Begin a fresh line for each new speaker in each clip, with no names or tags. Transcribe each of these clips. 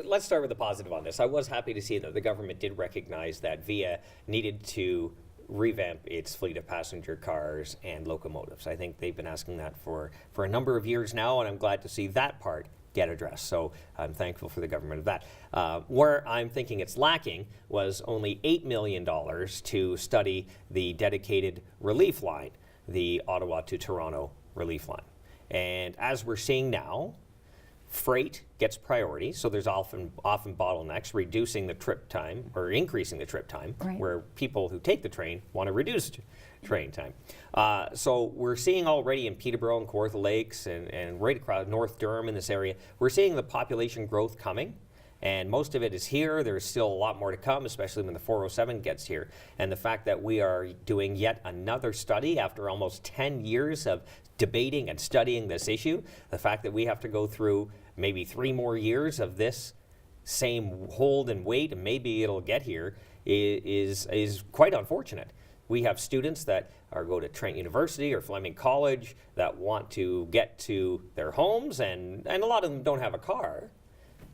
let's start with the positive on this. I was happy to see that the government did recognize that Via needed to revamp its fleet of passenger cars and locomotives. I think they've been asking that for a number of years now, and I'm glad to see that part get addressed. So I'm thankful for the government of that. Where I'm thinking it's lacking was only $8 million to study the dedicated relief line, the Ottawa to Toronto relief line. And as we're seeing now, freight gets priority, so there's often bottlenecks, reducing the trip time or increasing the trip time,
right,
where people who take the train want to reduce train time. So we're seeing already in Peterborough and Kawartha Lakes and right across North Durham in this area, we're seeing the population growth coming. And most of it is here. There's still a lot more to come, especially when the 407 gets here. And the fact that we are doing yet another study after almost 10 years of debating and studying this issue, the fact that we have to go through maybe 3 more years of this same hold and wait, and maybe it'll get here, is quite unfortunate. We have students that go to Trent University or Fleming College that want to get to their homes, and a lot of them don't have a car.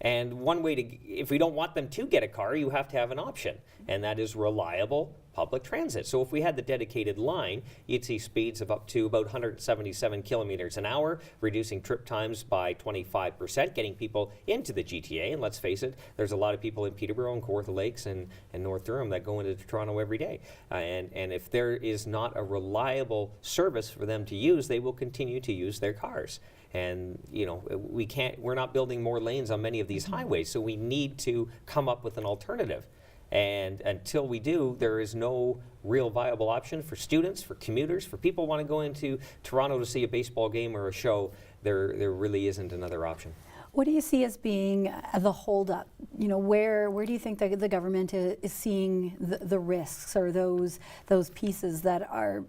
And one way to, if we don't want them to get a car, you have to have an option, and that is reliable public transit. So if we had the dedicated line, you'd see speeds of up to about 177 kilometers an hour, reducing trip times by 25%, getting people into the GTA. And let's face it, there's a lot of people in Peterborough and Kawartha Lakes and North Durham that go into Toronto every day. And if there is not a reliable service for them to use, they will continue to use their cars. And we're not building more lanes on many of these highways, so we need to come up with an alternative. And until we do, there is no real viable option for students, for commuters, for people who want to go into Toronto to see a baseball game or a show. There really isn't another option.
What do you see as being the holdup? Where do you think that the government is seeing the risks, or those pieces that are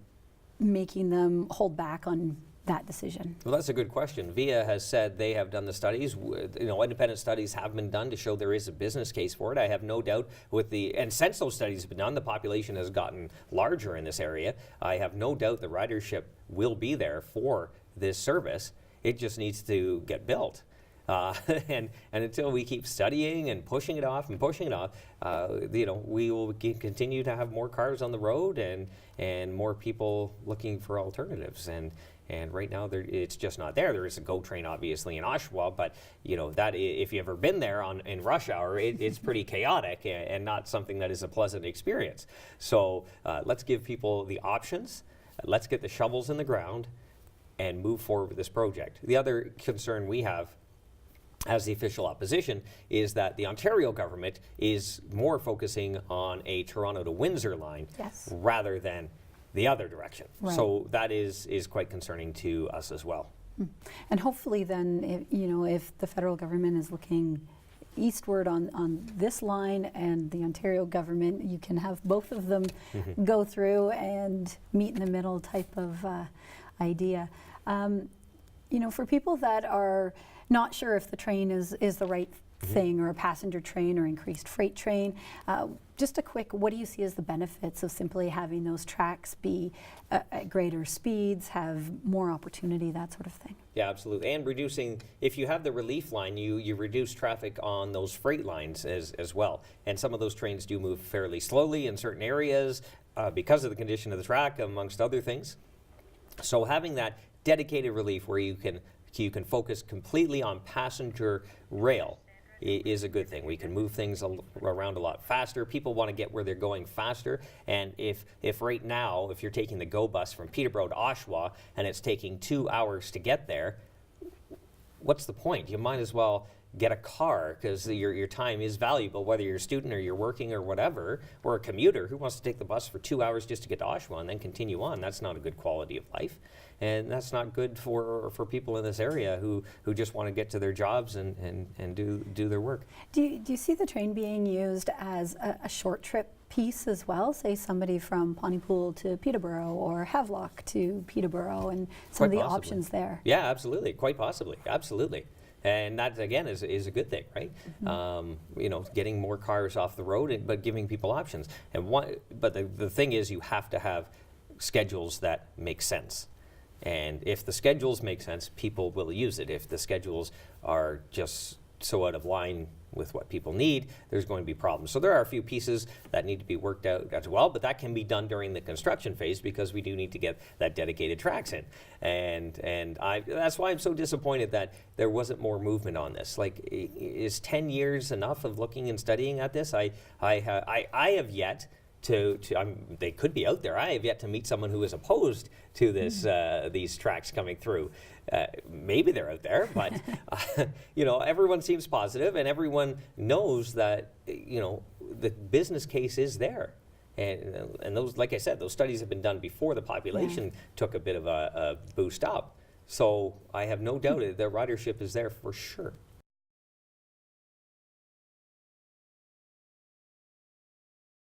making them hold back on that decision?
Well, that's a good question. Via has said they have done the studies. Independent studies have been done to show there is a business case for it. I have no doubt and since those studies have been done, the population has gotten larger in this area. I have no doubt the ridership will be there for this service. It just needs to get built. And until we keep studying and pushing it off, we will continue to have more cars on the road and more people looking for alternatives. And right now, it's just not there. There is a GO train, obviously, in Oshawa, but that if you've ever been there in rush hour, it's pretty chaotic and not something that is a pleasant experience. So let's give people the options. Let's get the shovels in the ground and move forward with this project. The other concern we have as the official opposition is that the Ontario government is more focusing on a Toronto to Windsor line,
yes,
rather than the other direction.
Right.
So that is quite concerning to us as well.
And hopefully then, if the federal government is looking eastward on this line and the Ontario government, you can have both of them go through and meet in the middle type of idea. For people that are not sure if the train is the right thing, or a passenger train or increased freight train, just a quick, what do you see as the benefits of simply having those tracks be at greater speeds, have more opportunity, that sort of thing?
Yeah, absolutely. And reducing, if you have the relief line, you reduce traffic on those freight lines as well. And some of those trains do move fairly slowly in certain areas because of the condition of the track, amongst other things. So having that dedicated relief where you can focus completely on passenger rail is a good thing. We can move things around a lot faster. People want to get where they're going faster. And if right now, if you're taking the GO bus from Peterborough to Oshawa and it's taking 2 hours to get there, what's the point? You might as well get a car, because your time is valuable, whether you're a student or you're working or whatever, or a commuter who wants to take the bus for 2 hours just to get to Oshawa and then continue on. That's not a good quality of life. And that's not good for people in this area who just want to get to their jobs and do their work.
Do you see the train being used as a short trip piece as well? Say somebody from Pontypool to Peterborough, or Havelock to Peterborough, and some of the options there.
Yeah, absolutely. Quite possibly. Absolutely. And that, again, is a good thing, right? Getting more cars off the road, but giving people options. But the thing is, you have to have schedules that make sense. And if the schedules make sense, people will use it. If the schedules are just so out of line, with what people need, there's going to be problems. So there are a few pieces that need to be worked out as well, but that can be done during the construction phase because we do need to get that dedicated tracks in. And that's why I'm so disappointed that there wasn't more movement on this. Like, is 10 years enough of looking and studying at this? I have yet they could be out there. I have yet to meet someone who is opposed to this these tracks coming through. Maybe they're out there, but everyone seems positive, and everyone knows that the business case is there. And those, like I said, those studies have been done before the population took a bit of a boost up. So I have no doubt the ridership is there for sure.